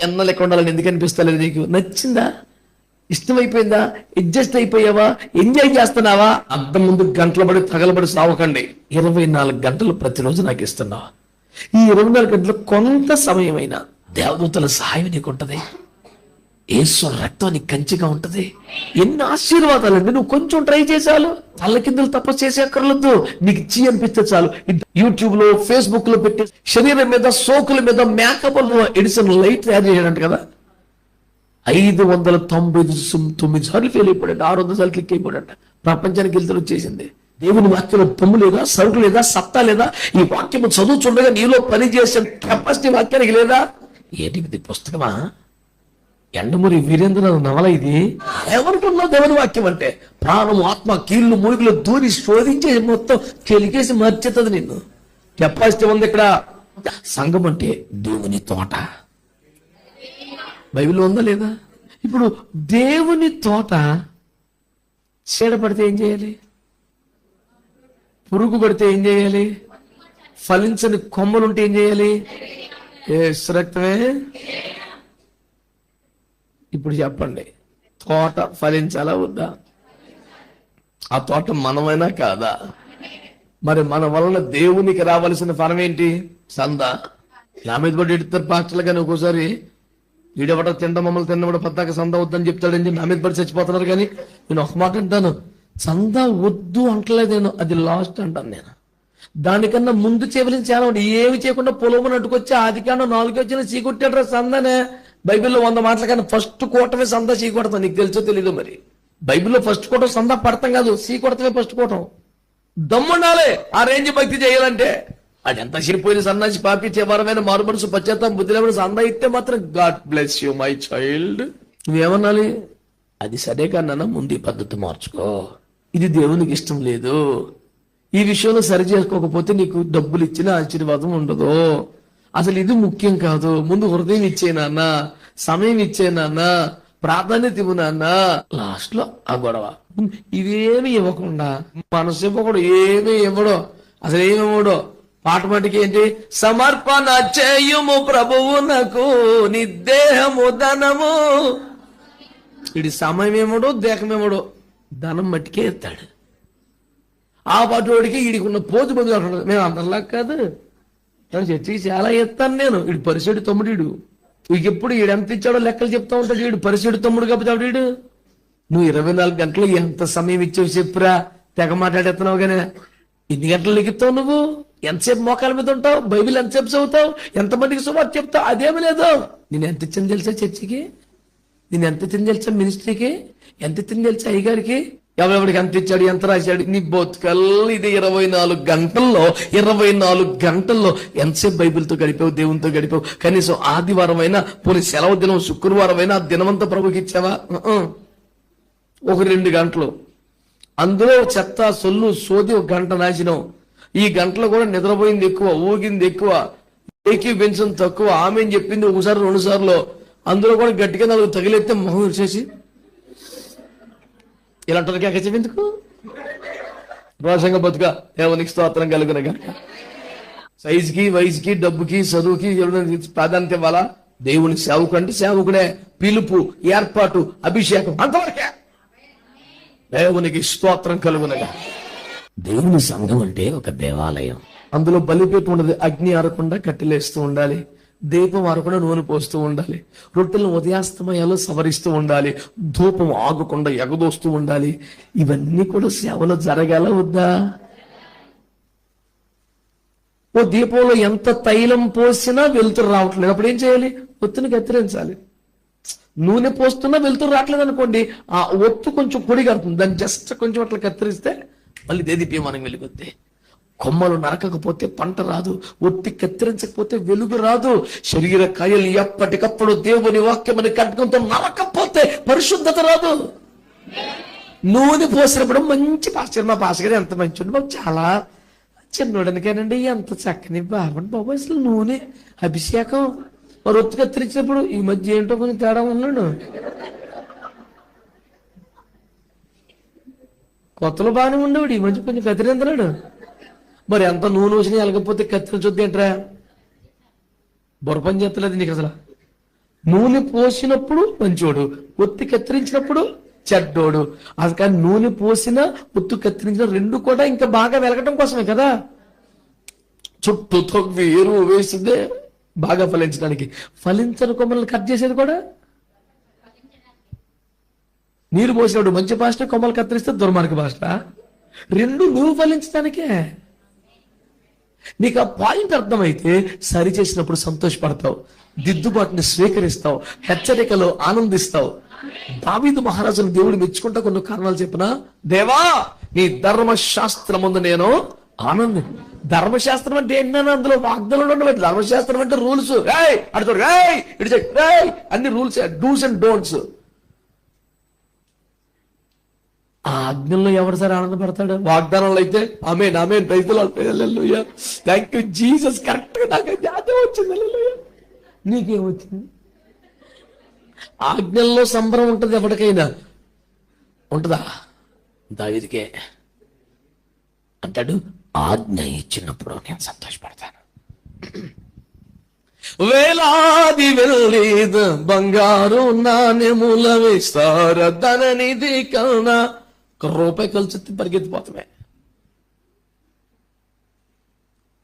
ఎన్న లెక్క ఉండాలని ఎందుకు అనిపిస్తలేదు? నీకు నచ్చిందా? ఇష్టమైపోయిందా? అడ్జస్ట్ అయిపోయావా? ఎంజాయ్ చేస్తున్నావా? అద్దం ముందు గంటల పడి తగలబడి సావకండి. 24 గంటలు ప్రతిరోజు నాకు ఇస్తున్నావా? ఈ 24 గంటలు కొంత సమయమైనా దేవదూతల సహాయం నీకు ఉంటుంది. యేసు రక్తం నీకు కంచిగా ఉంటుంది. ఎన్ని ఆశీర్వాదాలండి. నువ్వు కొంచెం ట్రై చేసాలు, తల్ల కిందలు తపస్సు చేసేక్కర్లేదు. నీకు చీ అనిపిస్తే చాలు. యూట్యూబ్ లో, ఫేస్బుక్ లో పెట్టి శరీరం మీద, సోకుల మీద మేకప్ ఎడిసన్ లైట్ తయారు చేయడంట కదా, 599 సార్లు ఫెయిల్ అయిపోయాడు. 600 సార్లు క్లిక్ అయిపోయాడంట. ప్రపంచానికి వెళ్తే వచ్చేసింది. దేవుని వాక్యంలో దమ్ము లేదా, సరుకు లేదా, సత్తా లేదా? ఈ వాక్యము చదువుతుండగా నీలో పని చేసే కెపాసిటీ వాక్యానికి లేదా? ఏంటి పుస్తకమా? ఎండమూరి వీరేంద్రనాథ్ నవల ఇది. ఎవరికున్నా దేవుని వాక్యం అంటే ప్రాణం, ఆత్మ, కీళ్ళు, మూలికలు దూరి శోధించే మొత్తం కెలికేసి మర్చేస్తుంది నిన్ను. కెపాసిటీ ఉంది ఇక్కడ. సంఘం అంటే దేవుని తోట. బైబిల్లో ఉందా లేదా? ఇప్పుడు దేవుని తోట చీడ పడితే ఏం చేయాలి? పురుగు పడితే ఏం చేయాలి? ఫలించని కొమ్మలుంటే ఏం చేయాలి? యేసు రక్తమే. ఇప్పుడు చెప్పండి, తోట ఫలించాలా వద్దా? ఆ తోట మనమైనా కాదా? మరి మన వలన దేవునికి రావాల్సిన ఫలం ఏంటి? సందా. నా మీద పడి ఎడుతారు పాస్టర్లు. కానీ ఒక్కోసారి వీడెవడో తిండం మమ్మల్ని తిన్నవాడు పద్దాక సందా వద్దని చెప్తాడని నా మీద పడి చచ్చిపోతున్నారు. కానీ నేను ఒక మాట అంటాను, సందా వద్దు అంటలేదు నేను, అది లాస్ట్ అంటాను నేను. దానికన్నా ముందు చేయవలసిన చాలా ఉంది. ఏమి చేయకుండా పొలమును అట్టుకొచ్చి ఆదికాండం 4 వచ్చిన చీకొట్టాడు సందానే. బైబిల్లో 100 మాటల కానీ ఫస్ట్ కోటమే సందా చీకొడతాం. నీకు తెలుసో తెలీదు మరి. బైబిల్లో ఫస్ట్ కోటం సందా పడతాం కాదు, చీకొడతమే ఫస్ట్ కోటం. దమ్ముండాలి ఆ రేంజ్ భక్తి చేయాలంటే. అది ఎంత చిరిపోయిన సన్నాసి పాపి చివరమైన మారు మనసు పశ్చాత్తాపం బుద్ధి లేకుండా సందా ఇస్తే మాత్రం God bless you my child. నువ్వేమనాలి? అది సరే కన్నా ముందు ఈ పద్ధతి మార్చుకో. ఇది దేవునికి ఇష్టం లేదు. ఈ విషయంలో సరి చేసుకోకపోతే నీకు డబ్బులు ఇచ్చిన ఆశీర్వాదం ఉండదు. అసలు ఇది ముఖ్యం కాదు. ముందు హృదయం ఇచ్చేనాన్న, సమయం ఇచ్చేనాన్న, ప్రాధాన్యత ఇవ్వు నాన్న. లాస్ట్ లో ఆ గొడవ. ఇవేమి ఇవ్వకుండా మనసు ఇవ్వకూడదు, ఏమీ ఇవ్వడు, అసలు ఏమి ఇవ్వడు. పాట మటుకి ఏంటి? సమర్పణ చేయుము ప్రభువునకు నిదేహము ధనము. ఇది సమయం ఏమోడో, దేహమేమోడో, ధనం మట్టికే ఎత్తాడు. ఆ పాటోడికి వీడికి ఉన్న పోతు బదులు అంటాడు. మేము అందరిలా కాదు, నేను చర్చికి చాలా ఎత్తాను నేను. వీడు పరిసెడు తమ్ముడు. వీడికి ఎప్పుడు వీడు ఎంత ఇచ్చాడో లెక్కలు చెప్తా ఉంటాడు. వీడు పరిసెడు తమ్ముడు కాబట్టి వీడు. నువ్వు 24 గంటలు ఎంత సమయం ఇచ్చావు చెప్పురా. తెగ మాట్లాడేస్తున్నావు. కానీ ఎన్ని గంటలు లెక్కుతావు నువ్వు? ఎంతసేపు మోకాల మీద ఉంటావు? బైబిల్ ఎంతసేపు చదువుతావు? ఎంతమందికి సుమారు చెప్తావు? అదేమి లేదు. నేను ఎంత ఇచ్చింది తెలుసా చర్చికి? నేను ఎంత ఇచ్చింది తెలుసా మినిస్ట్రీకి? ఎంత ఇచ్చింది తెలుసా అయ్యగారికి? ఎవరెవరికి ఎంత ఇచ్చాడు, ఎంత రాశాడు? నీ బతుకల్లా ఇది 24 గంటల్లో ఎంతసేపు బైబిల్తో గడిపావు, దేవునితో గడిపావు? కనీసం ఆదివారం అయినా, పోనీ సెలవు దినం శుక్రవారం అయినా దినమంతా ప్రభుకి ఇచ్చావా? ఒక 2 గంటలు. అందులో చెత్త సొల్లు సోది 1 గంట నాశనం. ఈ గంటలో కూడా నిద్రపోయింది ఎక్కువ, ఊగింది ఎక్కువ, ఏకీపించడం తక్కువ, ఆమె చెప్పింది 1 సార్లు 2 సార్లు. అందులో కూడా గట్టిగా 4 తగిలెత్తే మొహం వచ్చేసి ఇలాంటి ఎందుకు? రోషంగా బతుక దేవునికి స్తోత్రం కలుగునగా. సైజుకి, వయసుకి, డబ్బుకి, చదువుకి ప్రాధాన్యత ఇవ్వాలా? దేవుని సేవకు అంటే సేవకుడే. పిలుపు, ఏర్పాటు, అభిషేకం అంతవరకే. దేవునికి స్తోత్రం కలుగునగా. దేవుని సంఘం అంటే ఒక దేవాలయం. అందులో బలిపీఠం ఉండదు. అగ్ని ఆరకుండా కట్టెలేస్తూ ఉండాలి, దీపం ఆరకుండా నూనె పోస్తూ ఉండాలి, రొట్టెలను ఉదయాస్తమయాలు సవరిస్తూ ఉండాలి, ధూపం ఆగకుండా ఎగదోస్తూ ఉండాలి. ఇవన్నీ కూడా సేవలో జరగాల వద్దా? ఓ దీపంలో ఎంత తైలం పోసినా వెలుతురు రావట్లేదు. అప్పుడు ఏం చేయాలి? ఒత్తుని కత్తిరించాలి. నూనె పోస్తున్నా వెలుతురు రావట్లేదు అనుకోండి, ఆ ఒత్తు కొంచెం పొడి కడుతుంది. దాన్ని జస్ట్ కొంచెం అట్లా కత్తిరిస్తే మళ్ళీ దేదీప్యమానం వెలుగుద్ది. కొమ్మలు నరకకపోతే పంట రాదు, ఒత్తి కత్తిరించకపోతే వెలుగు రాదు. శరీర కాయలు ఎప్పటికప్పుడు దేవుని వాక్యమని ఖడ్గంతో నరకపోతే పరిశుద్ధత రాదు. నూనె పోసినప్పుడు మంచి పాస్టర్, మా పాస్టర్ గారు ఎంత మంచి బాబు, చాలా చిన్నోడనికేనండి, ఎంత చక్కని బాగుంది బాబు, అసలు నూనె అభిషేకం. మరి ఒత్తి కత్తిరించినప్పుడు ఈ మధ్య ఏంటో కొంచెం తేడా ఉన్నాడు. కొత్తలో బాగానే ఉండేవాడు, ఈ మధ్య కొంచెం కత్తిరింతున్నాడు. మరి ఎంత నూనె వచ్చినా వెళ్ళకపోతే కత్తిరించొద్దు ఏంట్రా? బుర్ర పని చేస్తలేదు నీకు అసలు. నూనె పోసినప్పుడు మంచోడు, ఒత్తి కత్తిరించినప్పుడు చెడ్డోడు. అది కానీ నూనె పోసిన ఒత్తు కత్తిరించిన రెండు కూడా ఇంకా బాగా వెలగటం కోసమే కదా. చుట్టూ తొవ్వి ఎరువు వేసిందే బాగా ఫలించడానికి. ఫలించని కొమ్మలను కట్ చేసేది కూడా. నీరు పోసినప్పుడు మంచి భాష, కొమ్మలు కత్తిరిస్తే దుర్మార్గ భాష. రెండు నువ్వు ఫలించడానికే. నీకు ఆ పాయింట్ అర్థమైతే సరి చేసినప్పుడు సంతోషపడతావు, దిద్దుబాటుని స్వీకరిస్తావు, హెచ్చరికలో ఆనందిస్తావు. దావీదు మహారాజును దేవుడు మెచ్చుకుంటా కొన్ని కారణాలు చెప్పిన, దేవా నీ ధర్మశాస్త్రముందు నేను ఆనంది. ధర్మశాస్త్రం అంటే ఏంటన్నా అందులో వాగ్దానాలు ఉండవు. ధర్మశాస్త్రం అంటే రూల్స్, అడుగుతాడు అన్ని రూల్స్, డూస్ అండ్ డోంట్స్. ఆ ఆజ్ఞల్లో ఎవరు సార్ ఆనందపడతాడు? వాగ్దానాలు అయితే amen amen praise the Lord hallelujah thank you Jesus, correct గా నాకు అదే వచ్చింది. హల్లెలూయా. నీకేమొచ్చింది? ఆజ్ఞల్లో సంబరం ఉంటుంది, ఎవరికైనా ఉంటుందా? దావీదుకే అంటాడు, ఆజ్ఞ ఇచ్చినప్పుడు నేను సంతోషపడతాను. వేలాది వెళ్ళేద బంగారు నాణ్యముల వేస్తార ధననిధి కన్నా రూపాయి కలిసి పరిగెత్తిపోతామే.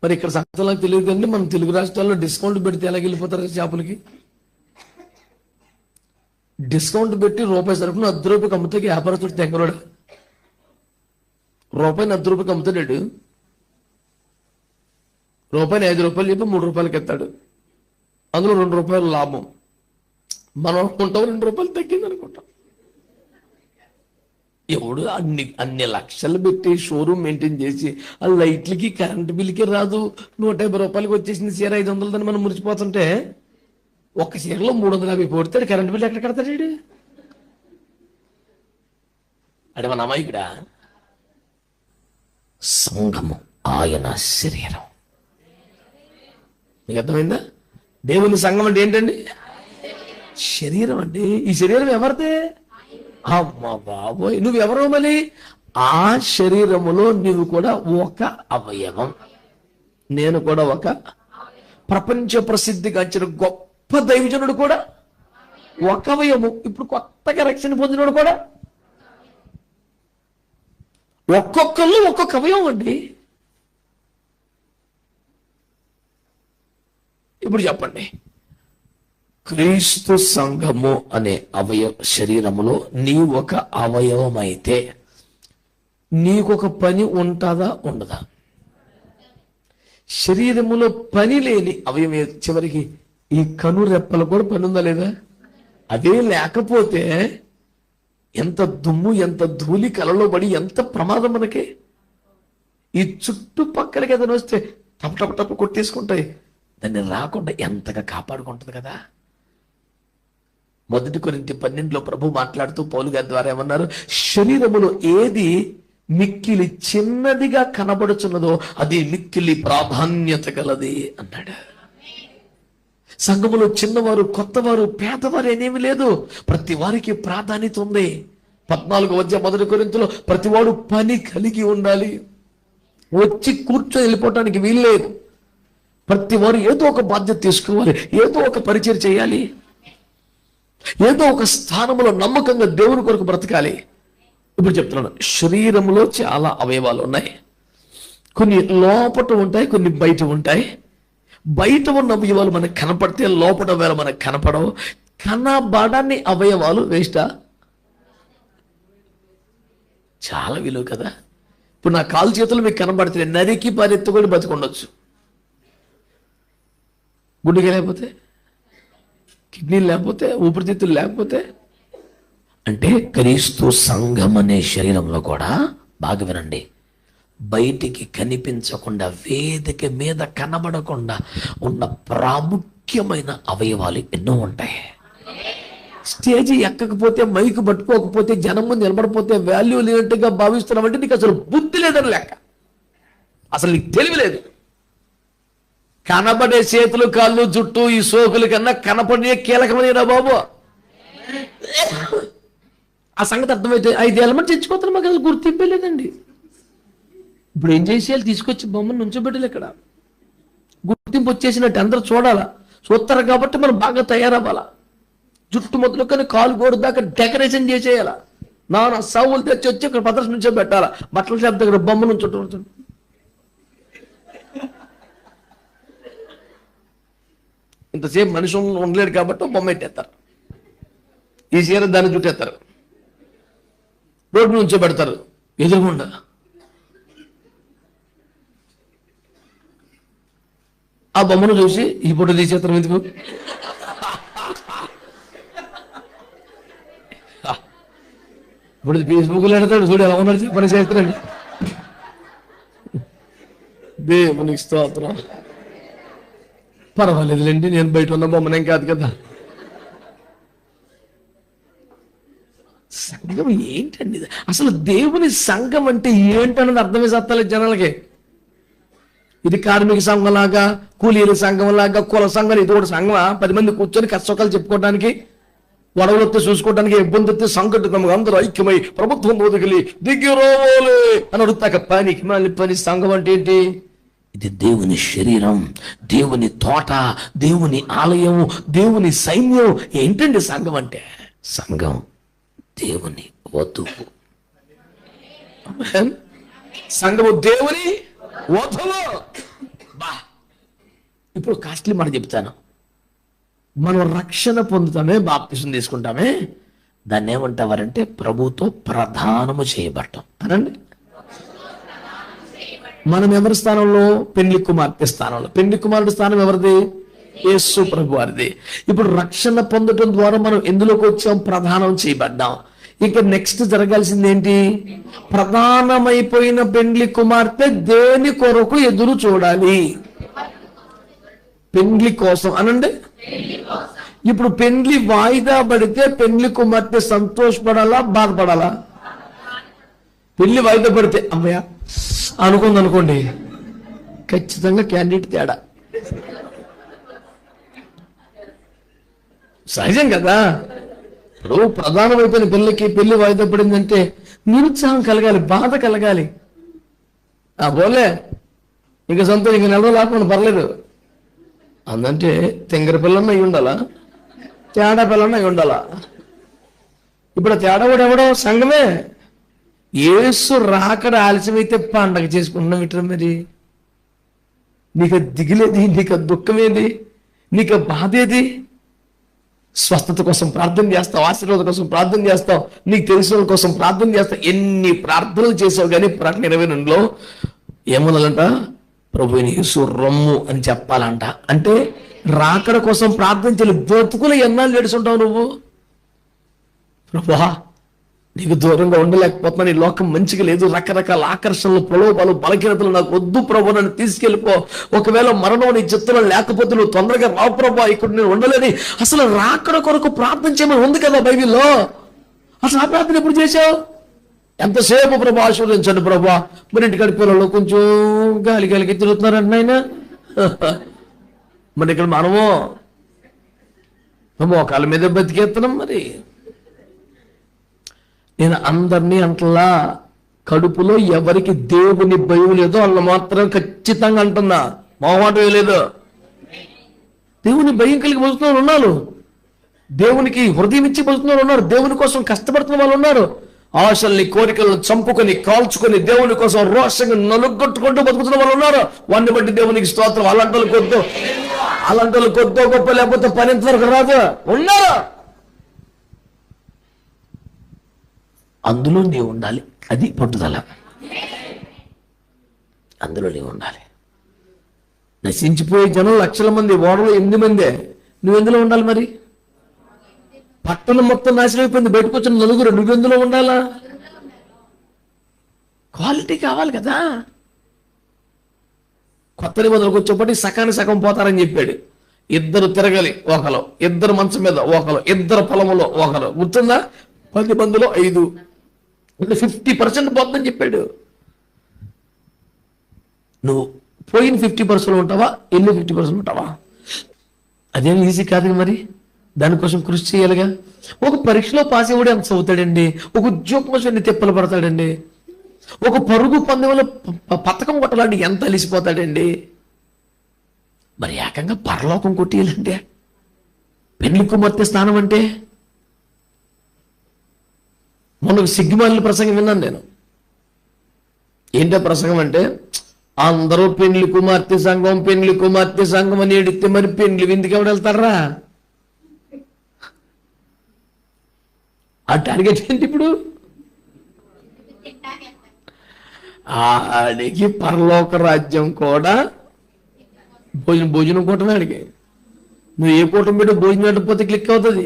మరి ఇక్కడ సంగతులకు తెలియదు కంటే మనం తెలుగు రాష్ట్రాల్లో డిస్కౌంట్ పెడితే ఎలాగ వెళ్ళిపోతారు షాపులకి? డిస్కౌంట్ పెట్టి రూపాయి సరుకును ₹10 అమ్ముతాకి వ్యాపారస్తుడు తెంగరోడు. రూపాయిని ₹10 అమ్ముతాడు, రూపాయిని ₹5 చెప్పి ₹3 ఎత్తాడు. అందులో ₹2 లాభం. మనం అనుకుంటాం ₹2 తగ్గింది అనుకుంటాం. ఎవడు అన్ని లక్షలు పెట్టి షోరూమ్ మెయింటైన్ చేసి ఆ లైట్లకి కరెంట్ బిల్కి రాదు, ₹150 వచ్చేసింది చీర 500 అని మనం మురిచిపోతుంటే ఒక్క చీరలో 350 పోడతాడు. కరెంట్ బిల్ ఎక్కడ కడతాడు? అంటే మన అమాయకుడా? సంఘము ఆయన శరీరం. మీకు అర్థమైందా? దేవుని సంఘం అంటే ఏంటండి? శరీరం అండి. ఈ శరీరం ఎవరిదే? అమ్మా బాబోయ్, నువ్వెవరో మళ్ళీ ఆ శరీరములో నువ్వు కూడా ఒక అవయవం. నేను కూడా ఒక ప్రపంచ ప్రసిద్ధిగాంచిన గొప్ప దైవజనుడు కూడా ఒక అవయవం. ఇప్పుడు కొత్తగా రక్షణ పొందినోడు కూడా ఒక్కొక్కళ్ళు ఒక్కొక్క అవయవం అండి. ఇప్పుడు చెప్పండి, క్రీస్తు సంఘము అనే శరీరములో నీ ఒక అవయవం అయితే నీకొక పని ఉంటుందా ఉండదా? శరీరములో పని లేని అవయవం చివరికి ఈ కనురెప్పలు కూడా పని ఉందా లేదా? అదే లేకపోతే ఎంత దుమ్ము, ఎంత ధూళి కలలో పడి ఎంత ప్రమాదం మనకి. ఈ చుట్టుపక్కలకి ఏదైనా వస్తే టప్ టప్ టప్ కొట్టేసుకుంటాయి. దాన్ని రాకుండా ఎంతగా కాపాడుకుంటుంది కదా. 1 కొరింథీ 12 ప్రభు మాట్లాడుతూ పౌలు గారి ద్వారా ఏమన్నారు? శరీరములో ఏది మిక్కిలి చిన్నదిగా కనబడుచున్నదో అది మిక్కిలి ప్రాధాన్యత గలది అన్నాడు. సంఘములో చిన్నవారు, కొత్తవారు, పేదవారు అనేమి లేదు. ప్రతి వారికి ప్రాధాన్యత ఉంది. 14వ అధ్యాయం 1 కొరింథీలో ప్రతివాడు పని కలిగి ఉండాలి. వచ్చి కూర్చొని వెళ్ళిపోవటానికి వీల్లేదు. ప్రతి వారు ఏదో ఒక బాధ్యత తీసుకోవాలి, ఏదో ఒక పరిచయం చేయాలి, ఏదో ఒక స్థానంలో నమ్మకంగా దేవుని కొరకు బ్రతకాలి. ఇప్పుడు చెప్తున్నాను, శరీరంలో చాలా అవయవాలు ఉన్నాయి. కొన్ని లోపట ఉంటాయి, కొన్ని బయట ఉంటాయి. బయట ఉన్న అవయవాలు మనకు కనపడితే లోపల వేళ మనకు కనపడవు. కనబడని అవయవాలు వేస్టా? చాలా విలువ కదా. ఇప్పుడు నా కాలు చేతులు మీకు కనబడితే నరికి పరిెత్తుకొని బతికొండొచ్చు. గుండెగా లేకపోతే, కిడ్నీలు లేకపోతే, ఊపిరితిత్తులు లేకపోతే. అంటే క్రీస్తు సంఘం అనే శరీరంలో కూడా బాగా వినండి, బయటికి కనిపించకుండా వేదిక మీద కనబడకుండా ఉన్న ప్రాముఖ్యమైన అవయవాలు ఎన్నో ఉంటాయి. స్టేజ్ ఎక్కకపోతే, మైకు పట్టుకోకపోతే, జనం ముందు నిలబడిపోతే వాల్యూ లేనట్టుగా భావిస్తున్నామంటే నీకు అసలు బుద్ధి లేదని లెక్క. అసలు నీకు తెలివి లేదు. కనబడే చేతులు, కాళ్ళు, జుట్టు, ఈ సోకుల కన్నా కనపడే కీలకమైన బాబు. ఆ సంగతి అర్థమైతే 5 ఏళ్ళ మంది చచ్చిపోతారు, మాకు అసలు గుర్తింపే లేదండి. ఇప్పుడు ఏం చేసేయాలి? తీసుకొచ్చి బొమ్మను నుంచోబెట్టాలి. ఇక్కడ గుర్తింపు వచ్చేసినట్టు అందరూ చూడాలా, చూస్తారు కాబట్టి మనం బాగా తయారవ్వాలా. జుట్టు మొదలుకొని కాలు గోడు దాకా డెకరేషన్ చేసేయాల. నాన్న సౌలు తెచ్చి వచ్చి ఇక్కడ ప్రదర్శన నుంచో పెట్టాలా. బట్టల షాప్ దగ్గర బొమ్మ నుంచి ఇంతసేపు మనిషి ఉండలేడు కాబట్టి బొమ్మ పెట్టేస్తారు. ఈ చీర దాన్ని చుట్టేస్తారు, రోడ్డు నుంచో పెడతారు ఎదురుగుండా. ఆ బొమ్మను చూసి ఈ ఫోటో తీసేస్తారు ఎందుకు? ఇప్పుడు ఫేస్బుక్లో పెడతాడు, చూడు ఎలా ఉన్నాడు పని చేస్తాడు. దేవునికి స్తోత్రం. పర్వాలేదులేండి, నేను బయట ఉన్న బొమ్మనేం కాదు కదా. సంఘం ఏంటండి అసలు? దేవుని సంఘం అంటే ఏంటన్నది అర్థమే సత్తాలేదు జనాలకి. ఇది కార్మిక సంఘం లాగా, కూలీల సంఘం లాగా, కుల సంఘం, ఇది కూడా సంఘమా? 10 మంది కూర్చొని కష్టసుఖాలు చెప్పుకోవడానికి, గొడవలొత్తే చూసుకోవడానికి, ఇబ్బంది వస్తే సంకటం అందరూ ఐక్యమై ప్రభుత్వం బోధకులి దిగిరోలే అని అడుగుతాక పనికి మళ్ళీ పని. సంఘం అంటే ఏంటి? ఇది దేవుని శరీరం, దేవుని తోట, దేవుని ఆలయం, దేవుని సైన్యం. ఏంటండి సంఘం అంటే? సంఘం దేవుని వధువు. సంఘము దేవుని వధువు. బా, ఇప్పుడు కాస్ట్లీ మాట చెప్తాను. మనం రక్షణ పొందుతామే, బాప్తిసం తీసుకుంటామే, దాన్ని ఏమంటావారంటే ప్రభుతో ప్రధానము చేయబడటం అనండి. మనం ఎవరి స్థానంలో? పెండ్లి కుమార్తె స్థానంలో. పెండ్లి కుమారుడి స్థానం ఎవరిది? యేసు ప్రభు వారిది. ఇప్పుడు రక్షణ పొందడం ద్వారా మనం ఎందులోకి వచ్చాం? ప్రధానం చేయబడ్డాం. ఇక నెక్స్ట్ జరగాల్సింది ఏంటి? ప్రధానమైపోయిన పెండ్లి కుమార్తె దేని కొరకు ఎదురు చూడాలి? పెండ్లి కోసం అనండి. ఇప్పుడు పెండ్లి వాయిదా పడితే పెండ్లి కుమార్తె సంతోషపడాలా, బాధపడాలా? పెళ్లి వాయిదా పడితే అమ్మయ్య అనుకోండి, ఖచ్చితంగా క్యాండిడేట్ తేడా. సహజం కదా. ఇప్పుడు ప్రధానమైపోయిన పెళ్లి వాయిదా పడిందంటే నిరుత్సాహం కలగాలి, బాధ కలగాలి. పోలే ఇంకా సంతోషం, ఇంకా నెల లేకుండా పర్లేదు అందంటే తెంగర పిల్లన్న అయి ఉండాలా, తేడా పిల్లన్న అయి ఉండాలా. ఇప్పుడు తేడా కూడా ఎవడో? సంఘమే. యేసు రాకడ ఆలస్యమైతే పండగ చేసుకుంటున్నాం ఇట్లా. మరి నీకు దిగులేది, నీకు దుఃఖమేది, నీకు బాధ ఏది? స్వస్థత కోసం ప్రార్థన చేస్తావు, ఆశీర్వాదం కోసం ప్రార్థన చేస్తావు, నీకు తెలిసిన వాళ్ళ కోసం ప్రార్థన చేస్తావు. ఎన్ని ప్రార్థనలు చేసావు కానీ ప్రకటన 22లో ఏమన్నాలంట? ప్రభువుని యేసు రొమ్ము అని చెప్పాలంట. అంటే రాకడ కోసం ప్రార్థన చేయాలి. బ్రతుకులు ఎన్నాళ్ళు ఏడుచుంటావు నువ్వు? ప్రభువా నీకు దూరంగా ఉండలేకపోతున్నా, ఈ లోకం మంచిగా లేదు, రకరకాల ఆకర్షణలు, ప్రలోభాలు, బలహీనతలు నాకు వద్దు ప్రభు, నన్ను తీసుకెళ్ళిపో. ఒకవేళ మరణం నీ చిత్తంలో లేకపోతే నువ్వు తొందరగా రావు ప్రభు, ఇక్కడ నేను ఉండలేని. అసలు రాకడ కొరకు ప్రార్థన చేయమని ఉంది కదా బైబిల్లో. అసలు ఆ ప్రార్థన ఎప్పుడు చేశావు? ఎంతసేపు ప్రభు ఆశీర్వదించండి ప్రభు. మరి ఇంటికాడి పిల్లలు కొంచెం గాలికి తిరుగుతున్నారండి ఆయన. మరి ఇక్కడ మనము మోకాల మీద బతికేస్తున్నాం. మరి నేను అందరినీ అంటలా, కడుపులో ఎవరికి దేవుని భయం లేదో వాళ్ళు మాత్రం ఖచ్చితంగా అంటున్నా, మొహమాటం లేదు. దేవుని భయం కలిగి బతుకున్న వాళ్ళు ఉన్నారు, దేవునికి హృదయం ఇచ్చి బతుకున్న వాళ్ళు ఉన్నారు, దేవుని కోసం కష్టపడుతున్న వాళ్ళు ఉన్నారు. ఆశల్ని, కోరికలను చంపుకొని, కాల్చుకొని, దేవుని కోసం రోషంగా నలుగొట్టుకుంటూ బతుకుతున్న వాళ్ళు ఉన్నారు. వాడిని బట్టి దేవునికి స్తోత్రం. అలాంటి కొద్దో గొప్ప లేకపోతే పని ఇంతవరకు రాదు ఉన్నారు. అందులో నీవు ఉండాలి. అది పట్టుదల. అందులో నీవు ఉండాలి. నశించిపోయే జనం లక్షల మంది, ఓడలో 8 మందే. నువ్వెందులో ఉండాలి? మరి పట్టణం మొత్తం నాశనం అయిపోయింది, బయటకు వచ్చిన 4, నువ్వెందులో ఉండాలా? క్వాలిటీ కావాలి కదా. కొత్త నిబంధనలకు వచ్చేప్పటి సగం పోతారని చెప్పాడు. 2 తిరగలి ఒకరు, 2 మంచం మీద ఒకరు, 2 పొలంలో ఒకరు. గుర్తుందా? 10 మందిలో 5 అంటే 50% పోతుందని చెప్పాడు. నువ్వు పోయిన 50% ఉంటావా, ఎన్ని 50% ఉంటావా? అదేం ఈజీ కాదు. మరి దానికోసం కృషి చేయాలిగా. ఒక పరీక్షలో పాస్ అయ్యాడు ఎంత చదువుతాడండి? ఒక ఉద్యోగం కోసం ఎన్ని తిప్పలు పడతాడండి? ఒక పరుగు పందెంలో పథకం కొట్టాలంటే ఎంత అలిసిపోతాడండి? మరి ఏకంగా పరలోకం కొట్టేయాలంటే పెళ్లి కుమార్తె స్థానం అంటే మనకు సిగ్గుమాలిన ప్రసంగం విన్నాను నేను. ఏంటో ప్రసంగం అంటే, అందరూ పెళ్లి కుమార్తె సంఘం అని ఎడితే మరి పెళ్లి విందుకు ఎవడు వెళ్తారా? ఆ టార్గెట్ ఏంటి ఇప్పుడు? ఆడికి పరలోక రాజ్యం కూడా భోజనం కూటమే. ఆడికి నువ్వు ఏ కూటం పెట్టి భోజనం పెట్టకపోతే క్లిక్ అవుతుంది.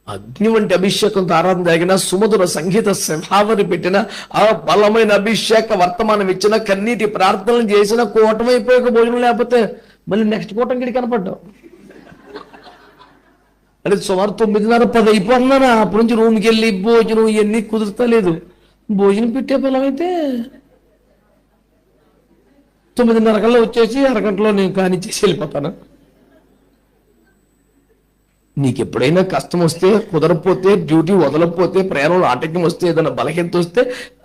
అగ్ని వంటి అభిషేకంతో ఆరాధన జరిగిన, సుమధుర సంగీత సింహావరి పెట్టిన, ఆ బలమైన అభిషేక వర్తమానం ఇచ్చిన, కన్నీటి ప్రార్థనలు చేసిన, కూటమి అయిపోయాక భోజనం లేకపోతే మళ్ళీ నెక్స్ట్ కూటం గిడి కనపడ్డావు. అంటే సుమారు 9:30, 10 అయిపోతున్నారా, అప్పటి నుంచి రూమ్కి వెళ్ళి భోజనం ఇవన్నీ కుదురుతలేదు. భోజనం పెట్టే పొలం అయితే 9:30 కల్లా వచ్చేసి అరగంటలో నేను కానిచ్చేసి వెళ్ళిపోతాను. నీకు ఎప్పుడైనా కష్టం వస్తే, కుదరకపోతే, డ్యూటీ వదలకపోతే, ప్రయాణంలో ఆటంకం వస్తే, ఏదైనా బలహీనత వస్తే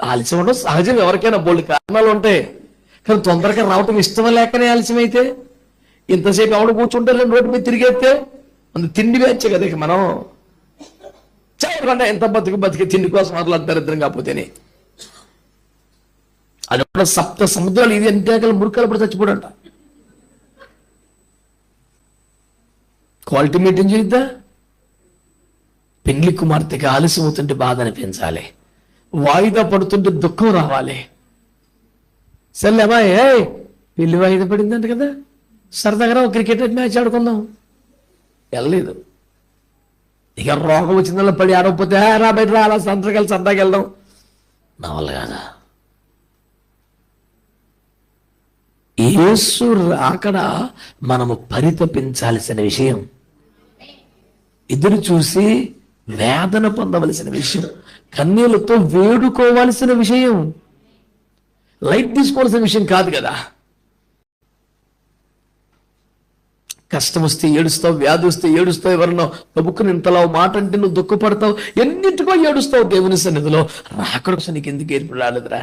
ఆలస్యం ఉండడం సహజం. ఎవరికైనా బోల్డ్ కారణాలు ఉంటాయి. కానీ తొందరగా రావటం ఇష్టం లేకనే ఆలస్యం అయితే, ఇంతసేపు ఎవడు కూర్చుంటారు రోడ్డు మీద తిరిగేస్తే, అంత తిండి వేచ్చే కదా ఇక మనం చేయకుండా ఎంత బతికి తిండి కోసం మాట్లాడతారు ఇద్దరం. కాకపోతేనే అది కూడా 7 సముద్రాలు ఇది అంటే మురికలు పడి చచ్చిపోడంట. Quality maintain చేద్దా. పెళ్లి కుమార్తెకి ఆలస్యం అవుతుంటే బాధ అనిపించాలి, వాయిదా పడుతుంటే దుఃఖం రావాలి. సర్లే అమ్మాయి, పెళ్లి వాయిదా పడిందంట కదా, సరదాగా క్రికెట్ మ్యాచ్ ఆడుకుందాం. వెళ్ళలేదు. ఇక రోగం వచ్చిందల్లా పడి ఆడకపోతే రా బయట రా, అలా సంతకాలు సరదాకి వెళ్దాం. నా వల్ల కాదా. యేసు అక్కడ మనము పరితపించాల్సిన విషయం, ఎదురు చూసి వేదన పొందవలసిన విషయం, కన్నీళ్లతో వేడుకోవాల్సిన విషయం, లైట్ తీసుకోవాల్సిన విషయం కాదు కదా. కష్టం వస్తే ఏడుస్తావు, వ్యాధి వస్తే ఏడుస్తావు, ఎవరినో కబుక్కుని ఇంతలో మాట అంటే నువ్వు దుఃఖపడతావు, ఎన్నింటికో ఏడుస్తావు. దేవుని సన్నిధిలో రాకడ నీకు ఎందుకు ఏర్పడి రాలేదురా,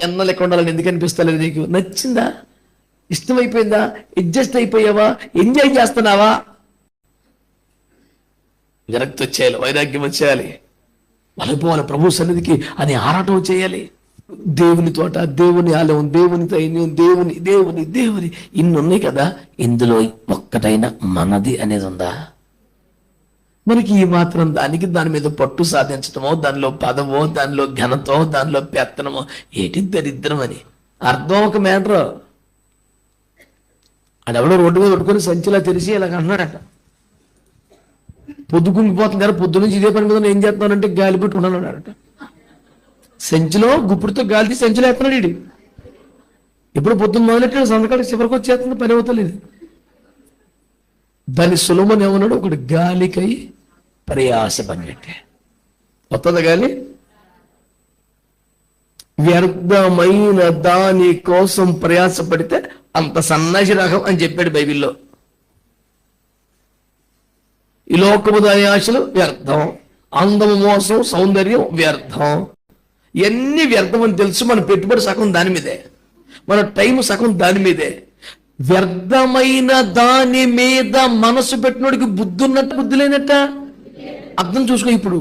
ఎన్న లెక్క ఉండాలని ఎందుకు అనిపిస్తలేదు? నీకు నచ్చిందా? ఇష్టమైపోయిందా? అడ్జస్ట్ అయిపోయావా? ఎంజాయ్ చేస్తున్నావా? విరక్తి వచ్చేయాలి, వైరాగ్యం వచ్చేయాలి, వెళ్ళిపోవాలి ప్రభు సన్నిధికి అని ఆరాటం చేయాలి. దేవుని తోట, దేవుని ఆలయం, దేవుని సైన్యం, దేవుని దేవుని దేవుని ఇన్ని ఉన్నాయి కదా, ఇందులో ఒక్కటైనా మనది అనేది ఉందా? మనకి ఈ మాత్రం దానికి దాని మీద పట్టు సాధించటమో, దానిలో పదవో, దానిలో ఘనతో, దానిలో పెత్తనమో, ఏటి దరిద్రం అని అర్థం. ఒక మేటర్ అడెవడో రోడ్డు మీద పట్టుకొని సంచిలా తెరిచి ఇలాగ అన్నాడట, పొద్దు కుంగిపోతుంది కదా, పొద్దు నుంచి ఇదే పని మీద ఏం చేస్తున్నానంటే గాలి పెట్టుకున్నాను అన్నాడట. సంచిలో గుప్పుడుతో గాలి తీసి సంచిలో వేస్తున్నాడు. ఇడి ఎప్పుడు పొద్దున్న మొదలెట్టాడు, సంతకాడికి చివరికి వచ్చేస్తుంది, పని అవుతలేదు. దాన్ని సులభం ఏమన్నాడు, ఒకటి గాలికై ప్రయాసపడినట్టే వస్తుంది. గాలి వ్యర్థమైన దాని కోసం ప్రయాసపడితే అంత సన్నాసి రకం అని చెప్పాడు బైబిల్లో. ఈ లోకము దాని ఆశలు వ్యర్థం, అందము, మోసం, సౌందర్యం వ్యర్థం, ఇవన్నీ వ్యర్థం అని తెలుసు. మన పెట్టుబడి సగం దాని మీదే, మన టైం సగం దాని మీదే. వ్యర్థమైన దాని మీద మనసు పెట్టినోడికి బుద్ధి ఉన్నట్టు బుద్ధి లేనట్ట. అర్థం చూసుకో, ఇప్పుడు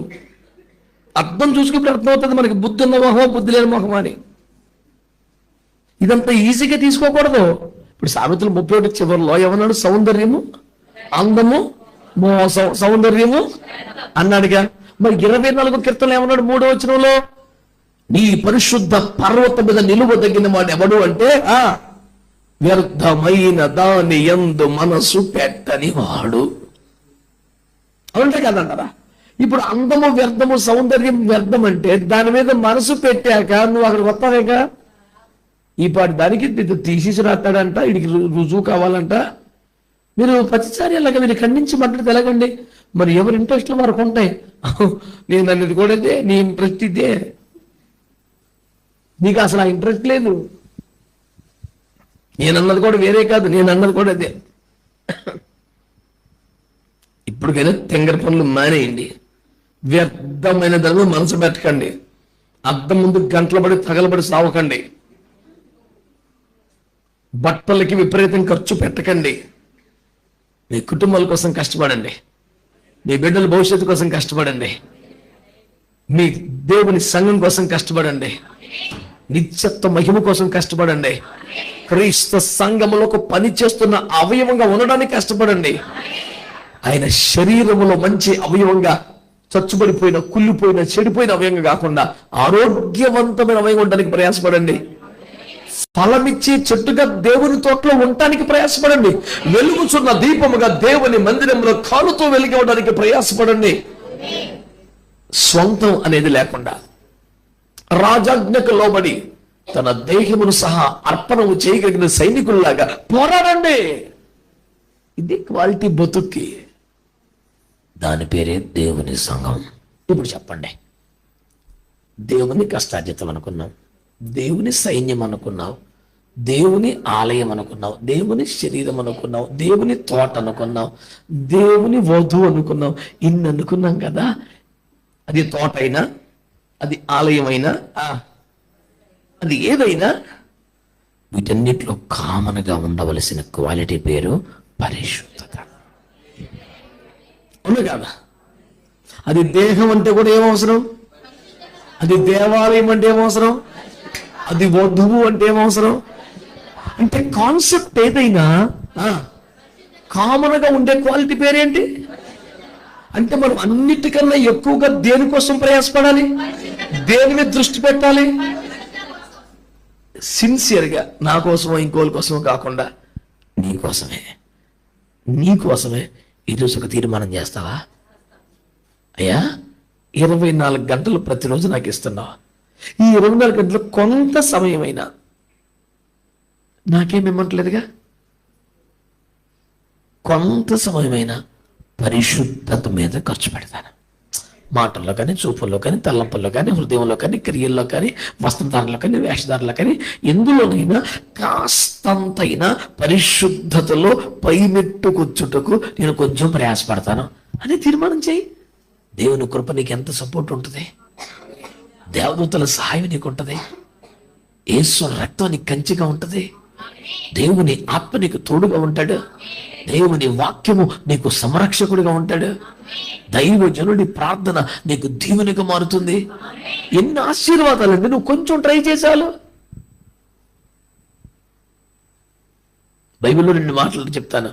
అర్థం చూసుకు, ఇప్పుడు అర్థమవుతుంది మనకి బుద్ధి ఉన్న మొహమా బుద్ధి లేని మొహమా అని. ఇదంతా ఈజీగా తీసుకోకూడదు. ఇప్పుడు సామెతలు 31 చివరిలో ఏమన్నాడు? సౌందర్యము, అందము, మోసం, సౌందర్యము అన్నాడుగా. మరి 24 కీర్తనలు ఏమన్నాడు? 3వ వచనంలో, నీ పరిశుద్ధ పర్వతం మీద నిలువదగిన వాడు ఎవడు అంటే, వ్యర్థమైన దాని యందు మనసు పెట్టని వాడు. అవునంటే కదంటారా? ఇప్పుడు అందము వ్యర్థము, సౌందర్యం వ్యర్థం అంటే దాని మీద మనసు పెట్టాక నువ్వు అక్కడికి వస్తావేక. ఈ పాటి దానికి తీసేసి రాస్తాడంట, వీడికి రుజువు కావాలంట. మీరు ప్రతిసారి అలాగా మీరు ఖండించి మాట్లాడితే ఎలాగండి? మరి ఎవరి ఇంట్రెస్ట్లు వరకు ఉంటాయి. నేను అన్నది కూడా ఇదే, నీ ఇంట్రెస్ట్ ఇదే, నీకు అసలు ఆ ఇంట్రెస్ట్ లేదు. నేనన్నది కూడా వేరే కాదు, నేను అన్నది కూడా అదే. ఇప్పటికైనా తెంగర పనులు మానేయండి, వ్యర్థమైన దాని మనసు పెట్టకండి, అద్దం ముందు గంటల పడి తగలబడి సావకండి, బట్టలకి విపరీతం ఖర్చు పెట్టకండి, మీ కుటుంబాల కోసం కష్టపడండి, మీ బిడ్డల భవిష్యత్తు కోసం కష్టపడండి, మీ దేవుని సంఘం కోసం కష్టపడండి, నిత్యత్వ మహిమ కోసం కష్టపడండి, క్రీస్తు సంఘములకు పని చేస్తున్న అవయవంగా ఉండడానికి కష్టపడండి. ఆయన శరీరములో మంచి అవయవంగా, చచ్చుబడిపోయిన, కుళ్ళిపోయిన, చెడిపోయిన అవయవంగా కాకుండా ఆరోగ్యవంతమైన అవయవం ఉండడానికి ప్రయాసపడండి. ఫలమిచ్చి చెట్టుగా దేవుని తోటలో ఉండటానికి ప్రయాసపడండి. వెలుగుచున్న దీపముగా దేవుని మందిరంలో కాలుతో వెలిగి ఉండడానికి ప్రయాసపడండి. స్వంతం అనేది లేకుండా రాజాజ్ఞకు లోబడి తన దేహమును సహా అర్పణము చేయగలిగిన సైనికుల్లాగా పోరాడండి. ఇది క్వాలిటీ బతుక్కి. దాని పేరే దేవుని సంఘం. ఇప్పుడు చెప్పండి, దేవుని కష్టార్జితం అనుకున్నాం, దేవుని సైన్యం అనుకున్నావు, దేవుని ఆలయం అనుకున్నావు, దేవుని శరీరం అనుకున్నావు, దేవుని తోట అనుకున్నావు, దేవుని వధువు అనుకున్నావు. ఇన్ని అనుకున్నాం కదా. అది తోట అయినా, అది ఆలయం అయినా, అది ఏదైనా, వీటన్నిటిలో కామన్గా ఉండవలసిన క్వాలిటీ పేరు పరిశుద్ధత. అవును కదా? అది దేహం అంటే కూడా ఏమవసరం, అది దేవాలయం అంటే ఏమవసరం, అది వధువు అంటే ఏమవసరం. అంటే కాన్సెప్ట్ ఏదైనా కామన్గా ఉండే క్వాలిటీ పేరేంటి అంటే మనం అన్నిటికన్నా ఎక్కువగా దేనికోసం ప్రయాసపడాలి, దేని మీద దృష్టి పెట్టాలి. సిన్సియర్గా నా కోసమో ఇంకోళ్ళ కోసమో కాకుండా నీకోసమే ఈరోజు ఒక తీర్మానం చేస్తావా? అయ్యా, 24 గంటలు ప్రతిరోజు నాకు ఇస్తున్నావా? ఈ 24 గంటలు కొంత సమయమైనా నాకేమివ్వట్లేదుగా, కొంత సమయమైనా పరిశుద్ధత మీద ఖర్చు పెడతాను. మాటల్లో కానీ, చూపుల్లో కానీ, తలంపుల్లో కానీ, హృదయంలో కానీ, క్రియల్లో కానీ, వస్త్రధారణలో కానీ, వేషధారణలో కానీ, ఎందులోనైనా కాస్తంతైనా పరిశుద్ధతలో పైమెట్టుకొచ్చుటకు నేను కొంచెం ప్రయాసపడతాను అని తీర్మానం చేయి. దేవుని కృప నీకు ఎంత సపోర్ట్ ఉంటుంది, దేవదూతల సహాయం నీకు ఉంటుంది, యేసు రక్తం నీకు కంచిగా ఉంటుంది, దేవుని ఆత్మ నీకు తోడుగా ఉంటాడు, దేవుని వాక్యము నీకు సంరక్షకుడిగా ఉంటాడు, దైవజనుడి ప్రార్థన నీకు దీవెనగా మారుతుంది. ఎన్ని ఆశీర్వాదాలండి. నువ్వు కొంచెం ట్రై చేశాలు. బైబిల్లో 2 మాటలు చెప్తాను.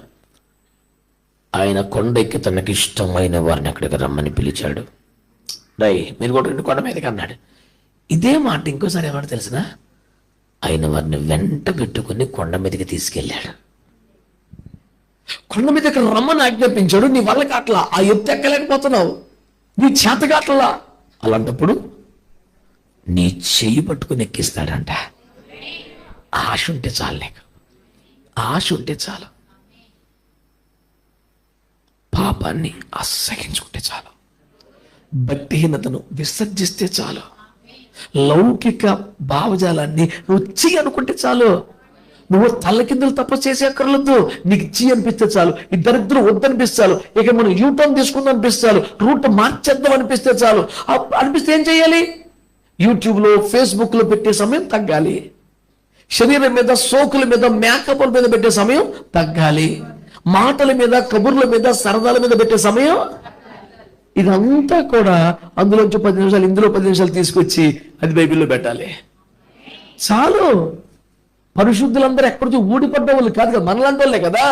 ఆయన కొండెక్కి తనకి ఇష్టమైన వారిని అక్కడికి రమ్మని పిలిచాడు. మీరు కూడా 2 కొండ మీదకి అన్నాడు. ఇదే మాట ఇంకోసారి ఏమంటే తెలిసిన, ఆయన వారిని వెంట పెట్టుకుని కొండ మీదకి తీసుకెళ్ళాడు. కొండ మీదకి రమ్మని ఆజ్ఞాపించాడు. నీ వాళ్ళకి అట్లా ఆ ఎత్తు ఎక్కలేకపోతున్నావు, నీ చేతగా అట్లా. అలాంటప్పుడు నీ చెయ్యి పట్టుకుని ఎక్కిస్తాడంట. ఆశ ఉంటే చాలు, నీకు ఆశ ఉంటే చాలు, పాపాన్ని అసహించుకుంటే చాలు, భక్తిహీనతను విసర్జిస్తే చాలు, లౌకిక భావజాలాన్ని నువ్వు చెయ్యి అనుకుంటే చాలు. నువ్వు తల్లకిందులు తప్ప చేసే అక్కర్లేదు. నీకు చెయ్యి అనిపిస్తే చాలు. ఈ దరిద్రం వద్దనిపిస్తే చాలు. ఇక మనం యూటర్న్ తీసుకుందాం అనిపిస్తే చాలు. రూట్ మార్చేద్దాం అనిపిస్తే చాలు. అనిపిస్తే ఏం చేయాలి? యూట్యూబ్లో, ఫేస్బుక్లో పెట్టే సమయం తగ్గాలి. శరీరం మీద, సోకుల మీద, మేకప్ల మీద పెట్టే సమయం తగ్గాలి. మాటల మీద, కబుర్ల మీద, సరదాల మీద పెట్టే సమయం, ఇదంతా కూడా అందులోంచి 10 నిమిషాలు, ఇందులో 10 నిమిషాలు తీసుకొచ్చి అది బైబిల్లో పెట్టాలి. చాలు. పరిశుద్ధులందరూ ఎక్కడికి ఊడిపడ్డ వాళ్ళు కాదు కదా, మనలాంటి వాళ్ళే కదా.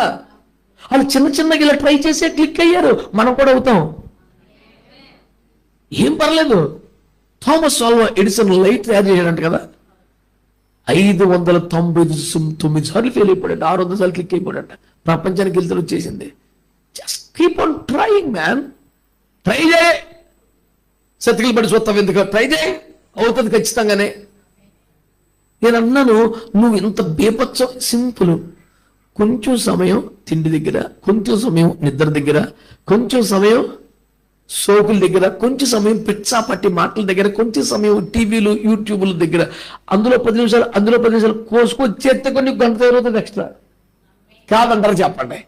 వాళ్ళు చిన్నగా ఇలా ట్రై చేసే క్లిక్ అయ్యారు. మనం కూడా అవుతాం, ఏం పర్లేదు. థామస్ ఆల్వా ఎడిసన్ లైట్ తయారు చేశాడంట కదా, 599 సార్లు ఫెయిల్ అయిపోయాడు, 600 సార్లు క్లిక్ అయిపోయాడంట. ప్రపంచానికి వెళ్తారు వచ్చేసింది. Just keep on trying man. Try చేయి. సతికిలు పడి చూస్తావు ఎందుకు? ట్రై చేయి, అవుతుంది ఖచ్చితంగానే. నేను అన్నాను, నువ్వు ఇంత బేపచ్చం. సింపుల్. కొంచెం సమయం తిండి దగ్గర, కొంచెం సమయం నిద్ర దగ్గర, కొంచెం సమయం సోకుల దగ్గర, కొంచెం సమయం పిచ్చా పట్టి మాటల దగ్గర, కొంచెం సమయం టీవీలు, యూట్యూబ్ల దగ్గర, అందులో 10 నిమిషాలు కోసుకొచ్చేస్తే కొన్ని గంట తయారవుతుంది ఎక్స్ట్రా. కాదంటారు చెప్పండి.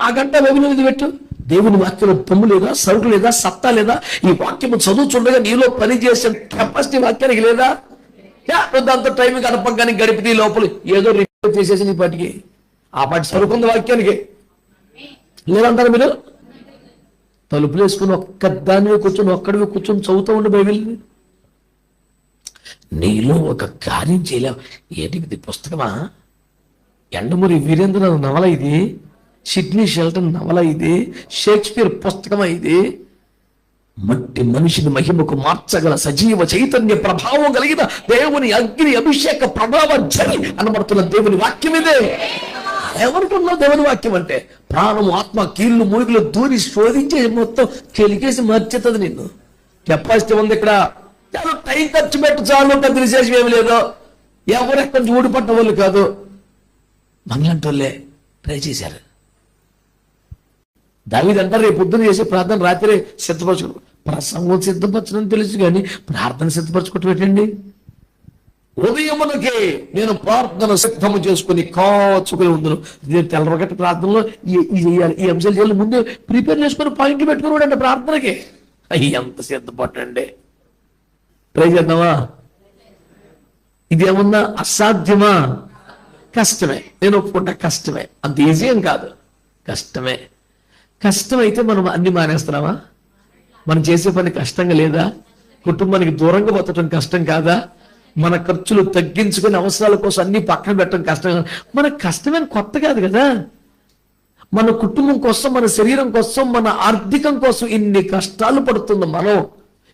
ఆ గంట వెబిన మీద పెట్టు. దేవుని వాక్యంలో తమ్ము లేదా, సరుకు లేదా, సత్తా లేదా? ఈ వాక్యము చదువుతుండగా నీలో పని చేసే కెపాసిటీ వాక్యానికి లేదా? దాంతో టైం గడపగానే గడిపితే లోపల ఏదో రిపేర్ చేసేసి నీ పాటికి ఆ పాటి సరుకుంది వాక్యానికి. లేదంటారు మీరు? తలుపులు వేసుకుని ఒక్కదానివి కూర్చొని చదువుతూ ఉండి బైబిల్ని. నీలో ఒక కార్యం చేయలేవు. ఏంటి ఇది? పుస్తకమా? ఎండమూరి వీరేంద్ర నవల ఇది? సిడ్నీ షెల్టన్ నవల ఇది? షేక్స్పియర్ పుస్తకమా ఇది? మట్టి మనిషిని మహిమకు మార్చగల సజీవ చైతన్య ప్రభావం కలిగిన దేవుని అగ్ని అభిషేక ప్రభావ జరి అనబడుతున్న దేవుని వాక్యం ఇదే. ఎవరికున్నావు దేవుని వాక్యం అంటే? ప్రాణము, ఆత్మ, కీళ్ళు, మూలికలు దూరి శోధించే మొత్తం కెలికేసి మర్చేస్తుంది నిన్ను. కెపాసిటీ ఉంది ఇక్కడ. టైం ఖర్చు పెట్టు చాలు, పెద్ద విశేషం ఏమి లేదు. ఎవరెక్కడి నుంచి ఊడిపడ్డ వాళ్ళు కాదు, మనలాంటి వాళ్ళే ట్రై చేశారు. దావీదు అంటారు, రేపు పొద్దున చేసే ప్రార్థన రాత్రి సిద్ధపరచుకో. ప్రసంగం సిద్ధపరచడం తెలుసు కానీ ప్రార్థన సిద్ధపరచుకోవటం ఏంటండి? ఉదయమునకే నేను ప్రార్థన సిద్ధము చేసుకుని కాచుకుని ఉందును. తెల్లరగట్ట ప్రార్థనలో ఈ అంశాలు చేయాలి. ముందే ప్రిపేర్ చేసుకుని పాయింట్లు పెట్టుకుని అంటే ప్రార్థనకి ఎంత సిద్ధపడండి. ట్రై చేద్దామా? ఇదేమన్నా అసాధ్యమా? కష్టమే. నేను ఒప్పుకుంటా, కష్టమే. అంత ఈజీ ఏం కాదు, కష్టమే. కష్టమైతే మనం అన్ని మానేస్తున్నామా? మనం చేసే పని కష్టంగా లేదా? కుటుంబానికి దూరంగా బతకడం కష్టం కాదా? మన ఖర్చులు తగ్గించుకుని అవసరాల కోసం అన్ని పక్కన పెట్టడం కష్టం కదా? మనకు కష్టమేం కొత్త కాదు కదా. మన కుటుంబం కోసం, మన శరీరం కోసం, మన ఆర్థికం కోసం ఇన్ని కష్టాలు పడుతుంది మనం.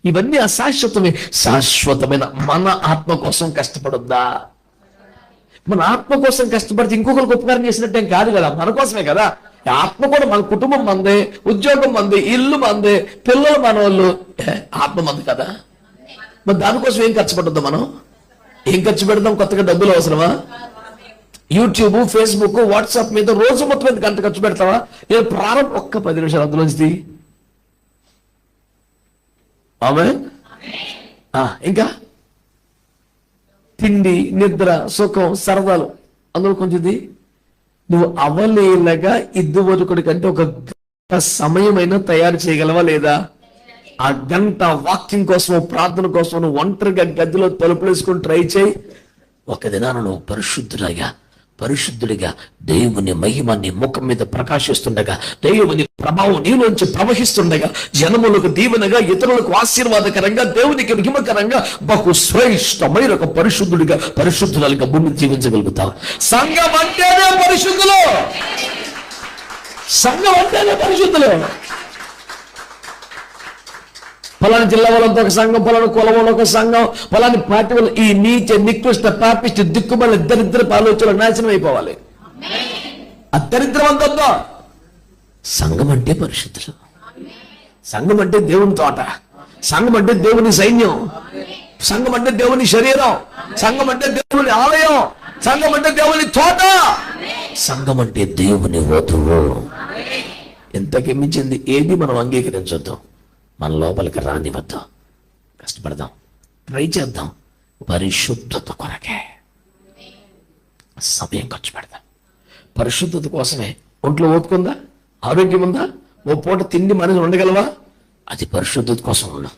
ఇవన్నీ అశాశ్వతమే. శాశ్వతమైన మన ఆత్మ కోసం కష్టపడొద్దా? మన ఆత్మ కోసం కష్టపడితే ఇంకొకరికి ఉపకారం చేసినట్టేం కాదు కదా, మన కోసమే కదా. ఆత్మ కూడా మన కుటుంబం మందే, ఉద్యోగం మందే, ఇల్లు మందే, పిల్లలు మన వాళ్ళు, ఆత్మ మంది కదా. మరి దానికోసం ఏం ఖర్చు పడుతుందా? మనం ఏం ఖర్చు పెడదాం? కొత్తగా డబ్బులు అవసరమా? యూట్యూబ్, ఫేస్బుక్, వాట్సాప్ మీద రోజు మొత్తం మీద గంట ఖర్చు పెడతావా? నేను ప్రారంభం ఒక్క 10 నిమిషాలు అందులోంచి ఆమె. ఇంకా తిండి, నిద్ర, సుఖం, సరదాలు అందులో కొంచెంది. నువ్వు అవలేలగా ఇదివరకుడి కంటే ఒక గంట సమయమైనా తయారు చేయగలవా లేదా? ఆ గంట వాక్యం కోసం, ప్రార్థన కోసం నువ్వు ఒంటరిగా గదిలో తలుపులు వేసుకుని ట్రై చేయి. ఒక దినాన నువ్వు పరిశుద్ధుడిగా దేవుని మహిమ నీ ముఖం మీద ప్రకాశిస్తుండగా, దేవుని ప్రభావం నీలోంచి ప్రవహిస్తుండగా, జనములకు దీవెనగా, ఇతరులకు ఆశీర్వాదకరంగా, దేవునికి మహిమకరంగా, బహు శ్రేష్టమైన ఒక పరిశుద్ధులుగా భూమిని జీవించగలుగుతావు. సంఘం అంటేనే పరిశుద్ధులు. సంఘం అంటేనే పరిశుద్ధులు. ఫలాని జిల్లా వాళ్ళంతా ఒక సంఘం, ఫలాని కులం వాళ్ళ ఒక సంఘం, ఫలాని పార్టీ వాళ్ళు, ఈ నీచ నికృష్ట పాపిష్టి దిక్కుమల దరిద్ర ఆలోచనలు నాశనం అయిపోవాలి. ఆ దరిద్రం అంతా. సంఘం అంటే పరిశుద్ధులు. సంఘం అంటే దేవుని తోట. సంఘం అంటే దేవుని సైన్యం. సంఘం అంటే దేవుని శరీరం. సంఘం అంటే దేవుని ఆలయం. సంఘం అంటే దేవుని తోట. సంఘం అంటే దేవుని వధువు. ఎంతకి మించింది ఏది మనం అంగీకరించొద్దు. మన లోపలికి రానివద్దాం. కష్టపడదాం, ట్రై చేద్దాం. పరిశుద్ధత కొరకే సమయం ఖర్చు పెడదాం. పరిశుద్ధత కోసమే. ఒంట్లో ఓపుకుందా? ఆరోగ్యం ఉందా? ఓ పూట తిండి మనిషి ఉండగలవా? అది పరిశుద్ధత కోసం ఉన్నాం.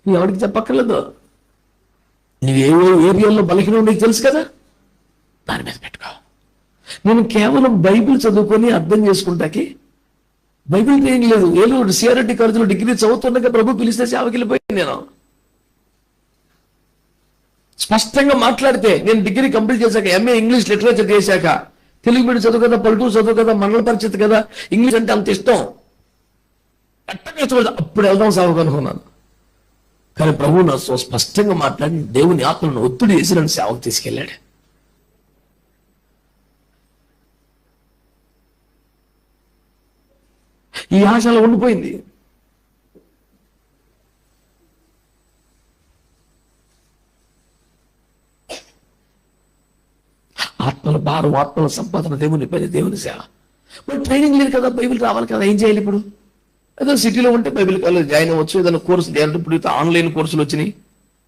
నువ్వు ఎవరికి చెప్పక్కర్లేదు. నువ్వు ఏ ఏరియాలో బలహీనం నీకు తెలుసు కదా, దాని మీద పెట్టుకో. నేను కేవలం బైబిల్ చదువుకొని అర్థం చేసుకుంటాకి బైబిల్ ట్రైనింగ్ లేదు. ఏలూరు సిఆర్ఐటి కాలేజీలో డిగ్రీ చదువుతుండగా ప్రభు పిలిస్తే సేవకి వెళ్ళిపోయాను. నేను స్పష్టంగా మాట్లాడితే, నేను డిగ్రీ కంప్లీట్ చేశాక, ఎంఏ ఇంగ్లీష్ లిటరేచర్ చేశాక, తెలుగు మీడియం చదువు కదా, పల్లెటూరు చదువు కదా, మండల పరిస్థితి కదా, ఇంగ్లీష్ అంటే అంత ఇష్టం. అప్పుడు వెళ్దాం సేవకు అనుకున్నాను. కానీ ప్రభు నా స్పష్టంగా మాట్లాడి దేవుని ఆత్మను ఒత్తిడి చేసి నన్ను సేవకు తీసుకెళ్ళాడు. ఈ ఆశలో ఉండిపోయింది. ఆత్మల భారం, ఆత్మల సంపాదన, దేవుని పని, దేవుని సేవ. మరి ట్రైనింగ్ లేదు కదా, బైబిల్ రావాలి కదా, ఏం చేయాలి ఇప్పుడు? ఏదో సిటీలో ఉంటే బైబిల్ కాలేజ్ జాయిన్ అవ్వచ్చు. ఏదైనా కోర్సు ఇప్పుడు ఆన్లైన్ కోర్సులు వచ్చినాయి.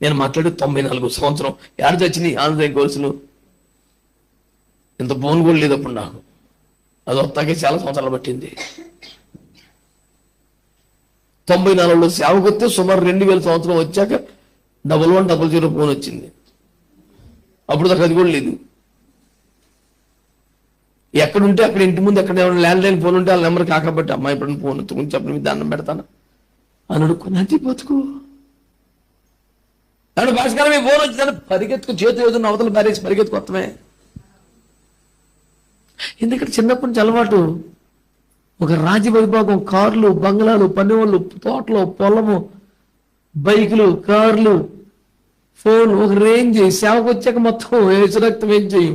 నేను మాట్లాడి 94 సంవత్సరం ఏడాది వచ్చినాయి ఆన్లైన్ కోర్సులు. ఇంత ఫోన్ కూడా లేదు అప్పుడు నాకు. అది వస్తాకే చాలా సంవత్సరాలు పట్టింది. 94లో సేవకు వస్తే సుమారు 2000 సంవత్సరం వచ్చాక 1100 ఫోన్ వచ్చింది. అప్పుడు దాకా అది కూడా లేదు. ఎక్కడుంటే అక్కడ ఇంటి ముందు ఎక్కడ ల్యాండ్ లైన్ ఫోన్ ఉంటే వాళ్ళ నెంబర్ కాకబట్టి అమ్మాయి ఇప్పుడు ఫోన్ గురించి చెప్పిన మీద దండం పెడతాను అని అడుక్కుని అది బతుకు. అప్పుడు భాస్కరం మీ ఫోన్ వచ్చిందని పరిగెత్తుకు చేతి ఏదో అవతల పారేసి పరిగెత్తుకు వస్తామే. ఎందుకంటే చిన్నప్పటి నుంచి అలవాటు. ఒక రాజవైభాగం, కార్లు, బంగ్లాలు, పనివాళ్ళు, తోటలు, పొలము, బైకులు, కార్లు, ఫోన్, ఒక రేంజ్. సేవకు వచ్చాక మొత్తం రక్తం ఏం చేయం.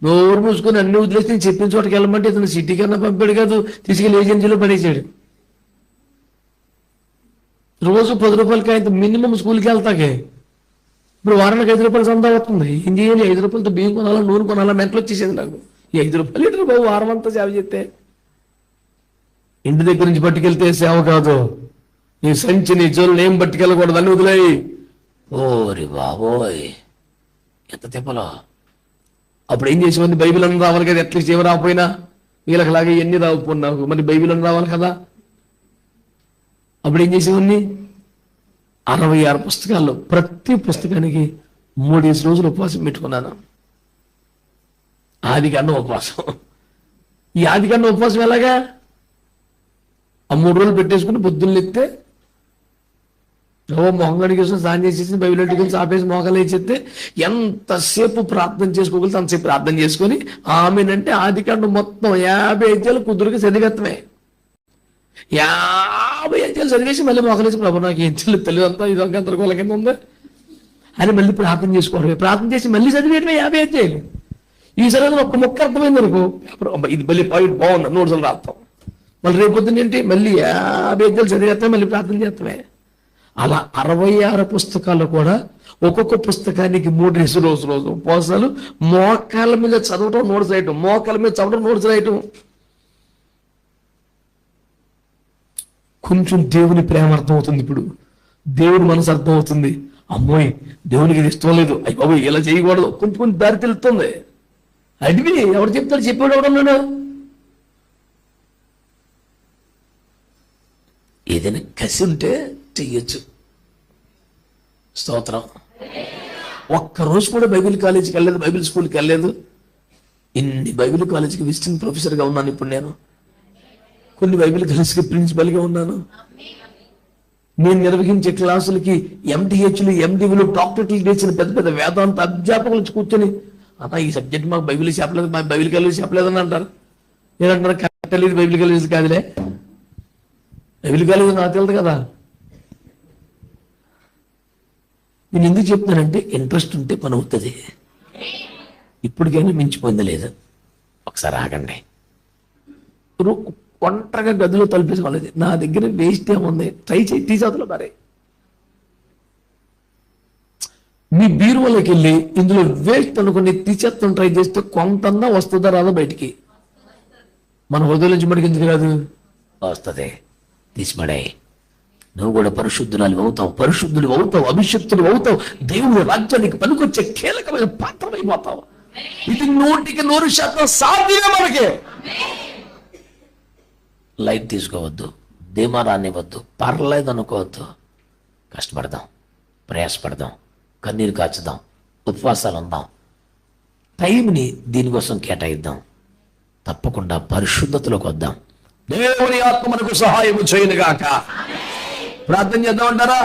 నోరు మూసుకొని అన్ని వదిలేసి నేను చెప్పిన చోటకి వెళ్ళమంటే ఇతను సిటీ కన్నా పంపాడు కాదు, తీసుకెళ్ళి ఏజెన్సీలో పడేసాడు. రోజు 10 రూపాయలకి ఆయన మినిమం స్కూల్కి వెళ్తాకే. ఇప్పుడు వారానికి 5 రూపాయలు సందా అవుతుంది. ఏం చేయాలి? 5 రూపాయలతో బియ్యం కొనాలా, నూనె కొనాలా, మెంటలు వచ్చేసేది నాకు. ఈ 5 రూపాయలు ఏంటి బాబు వారం అంతా సేవ చేస్తే? ఇంటి దగ్గర నుంచి పట్టుకెళ్తే సేవ కాదు. నీ సంచి, నీ జోలు ఏం పట్టుకెళ్ళకూడదు, అన్ని వదిలేయి. ఓరి బాబోయ్ ఎంత తిప్పలో. అప్పుడు ఏం చేసేవాడిని? బైబిల్ అని రావాలి కదా, అట్లీస్ట్ ఏమి రాకపోయినా వీళ్ళకిలాగా ఎన్ని రాకపోయినావు, మరి బైబిల్ అని రావాలి కదా. అప్పుడు ఏం చేసేవాడిని? 66 పుస్తకాల్లో ప్రతి పుస్తకానికి 3 రోజులు ఉపవాసం పెట్టుకున్నాను. ఆదికాండం ఉపవాసం. ఈ ఆదికాండం ఉపవాసం ఎలాగా? ఆ 3 రోజులు పెట్టేసుకుని పొద్దున్న ఎత్తే మొహంగడికి స్నానం చేసేసి బైబిల్ పెట్టుకుని ఆపేసి మోకాలు వేసేస్తే ఎంతసేపు ప్రార్థన చేసుకోగలితే అంతసేపు ప్రార్థన చేసుకొని ఆమెనంటే ఆదికాండం మొత్తం 50 అధ్యాయాలు కుదురుగా చదివేత్తమే. 50 అధ్యాయాలు చదివేసి మళ్ళీ మోకాలేసి ప్రభు నాకు ఏం తెలియదు అంతా ఇదొక అంతర్గోళ కింద ఉంది అని మళ్ళీ ప్రార్థన చేసుకోవడమే. ప్రార్థన చేసి మళ్ళీ చదివేయడమే 50 అధ్యాయాలు. ఈసారి ఒక్క మొక్క అర్థమైంది అనుకో, ఇది మళ్ళీ పాయింట్ బాగుంది, నోట్స్లు రాస్తాం. మళ్ళీ రేపు పొద్దున్న ఏంటి మళ్ళీ 50 అధ్యాయాలు చదివేస్తాం, మళ్ళీ ప్రార్థన చేస్తామే. అలా 66 పుస్తకాలు కూడా ఒక్కొక్క పుస్తకానికి 3 రోజు ఉపవాసాలు. మోకాళ్ళ మీద చదవటం, నోట్స్ రాయటం, మోకాళ్ళ మీద చదవటం, నోట్స్ రాయటం. కొంచెం దేవుని ప్రేమ అర్థం అవుతుంది. ఇప్పుడు దేవుని మనసు అర్థం అవుతుంది. అమ్మోయ్ దేవునికి ఇది ఇష్టం లేదు, అయ్యి బాబోయ్ ఇలా చేయకూడదు, కొంచెం దారి తెలుస్తుంది. అడివి ఎవరు చెప్తాడు? చెప్పాడు ఎవడన్నాడు? ఏదైనా కసి ఉంటే చెయ్యొచ్చు. స్తోత్రం. ఒక్కరోజు కూడా బైబిల్ కాలేజీకి వెళ్ళలేదు, బైబిల్ స్కూల్కి వెళ్ళలేదు. ఇన్ని బైబిల్ కాలేజీకి విజిటింగ్ ప్రొఫెసర్గా ఉన్నాను. ఇప్పుడు నేను కొన్ని బైబిల్ కాలేజీకి ప్రిన్సిపల్గా ఉన్నాను. నేను నిర్వహించే క్లాసులకి MDHలు, MDలు, డాక్టరేట్లు చేసిన పెద్ద పెద్ద వేదాంత అధ్యాపకులు కూర్చొని అన్నా ఈ సబ్జెక్ట్ మాకు బైబిల్ చెప్పలేదు, మాకు బైబిల్ కాలేజీ చెప్పలేదని అంటారు. ఏదంటారు? కట్టలేదు, బైబిల్ కాలేజీ కాదులే. బైబిల్ కాలేజీ నాకు తెలియదు కదా. నేను ఎందుకు చెప్తున్నానంటే ఇంట్రెస్ట్ ఉంటే పని అవుతుంది. ఇప్పటికైనా మించిపోయింది లేదు. ఒకసారి ఆగండి. ఒంటరిగా గదిలో తలుపేసుకోలేదు. నా దగ్గర వేస్ట్ ఏముంది, ట్రై చేయి, తీసేతలో మరే. మీ బీరువాలోకి వెళ్ళి ఇందులో వేస్ట్ అనుకుని తీసేత్తం ట్రై చేస్తే కొంతన్నా వస్తుందా రాదా బయటికి? మన హృదయం నుంచి మడికి ఎందుకు రాదు? వస్తుంది. తీసిమడే. నువ్వు కూడా పరిశుద్ధురాలు అవుతావు, పరిశుద్ధుడు అవుతావు, అభిషక్తుడు అవుతావు, దేవుని రాజ్యానికి పనికొచ్చే కీలకమైన పాత్రమైపోతావు. ఇది 100% సాధ్యమే మనకి. లైట్ తీసుకోవద్దు, ధీమా రానివ్వద్దు, పర్లేదు అనుకోవద్దు. కష్టపడదాం, ప్రయాసపడదాం, కన్నీరు కాచుదాం, ఉపవాసాలు ఉందాం, టైంని దీనికోసం కేటాయిద్దాం. తప్పకుండా పరిశుద్ధతలోకి వద్దాం. దేవుని ఆత్మ మనకు సహాయం చేయనుగాక. ప్రార్థన చేద్దామంటారా?